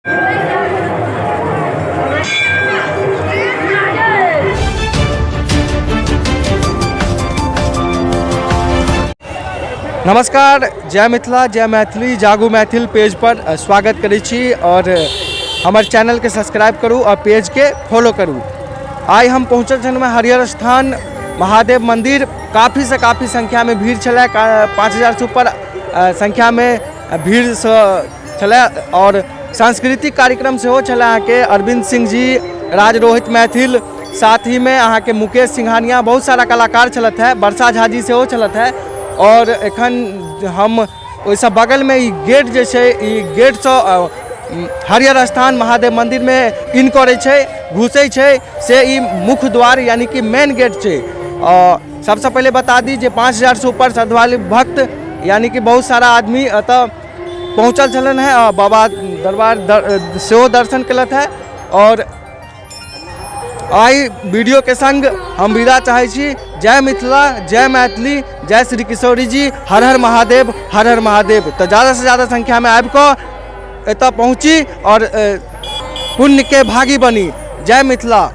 नमस्कार, जय मिथिला, जय मैथिली, जागू मैथिल पेज पर स्वागत करै छी और हमर चैनल के सब्सक्राइब करूँ और पेज के फॉलो करूँ। आई हम पहुँचल छलहुँ हरिहर स्थान महादेव मंदिर। काफ़ी से काफ़ी संख्या में भीड़ छलै, 5000 से ऊपर संख्या में भीड़ छलै और सांस्कृतिक कार्यक्रम सेहो छलै। अहाँके अरविंद सिंह जी, राजरोहित मैथिल, साथ ही में अहाँके मुकेश सिंघानिया, बहुत सारा कलाकार छलथ है, वर्षा झा जी सेहो छलथ है। और एखन हम ओइसे बगल में गेट जे छै, गेट से हरिहर स्थान महादेव मंदिर में इन करे छै, घुसे छै से मुख्य द्वार यानी कि मेन गेट छै। सबसे पहले बता दी जे 5000 से ऊपर श्रद्धालु भक्त यानी कि बहुत सारा आदमी अतः पहुँचल छलन है और बाबा दरबार सेहो दर्शन कलत है। और आई वीडियो के संग हम विदा चाहे छी। जय मिथिला, जय मैथिली, जय श्री किशोरी जी, हर हर महादेव, हर हर महादेव। तो ज़्यादा से ज़्यादा संख्या में आबि कऽ एतऽ पहुँची और पुण्य के भागी बनी। जय मिथिला।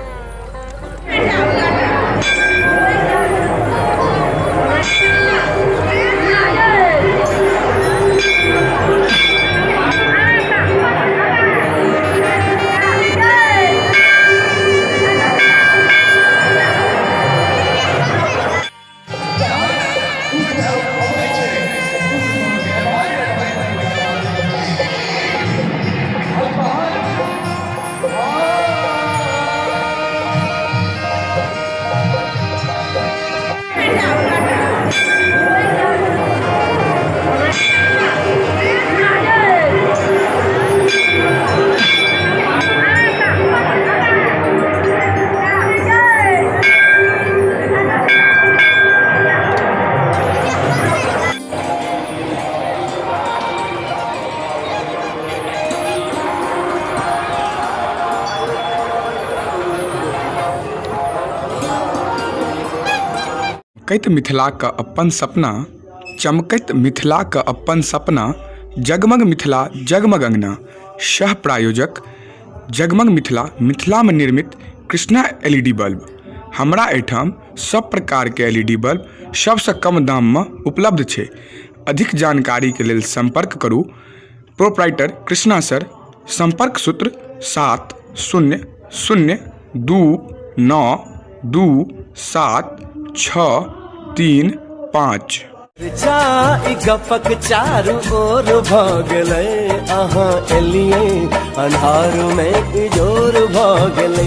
चमकैत मिथिला का अपन सपना, चमकैत मिथिला का अपन सपना, जगमग मिथिला जगमग अंगना। सह प्रायोजक जगमग मिथिला, मिथिला में निर्मित कृष्णा LED बल्ब। हमरा एठाम सब प्रकार के LED बल्ब सबसे कम दाम में उपलब्ध छे। अधिक जानकारी के लेल संपर्क करू प्रोप्राइटर कृष्णा सर। संपर्क सूत्र 7002927635। गपक चारू ओर भ गेलै, अहाँ एलियै अन्हार में इजोर भ गेलै।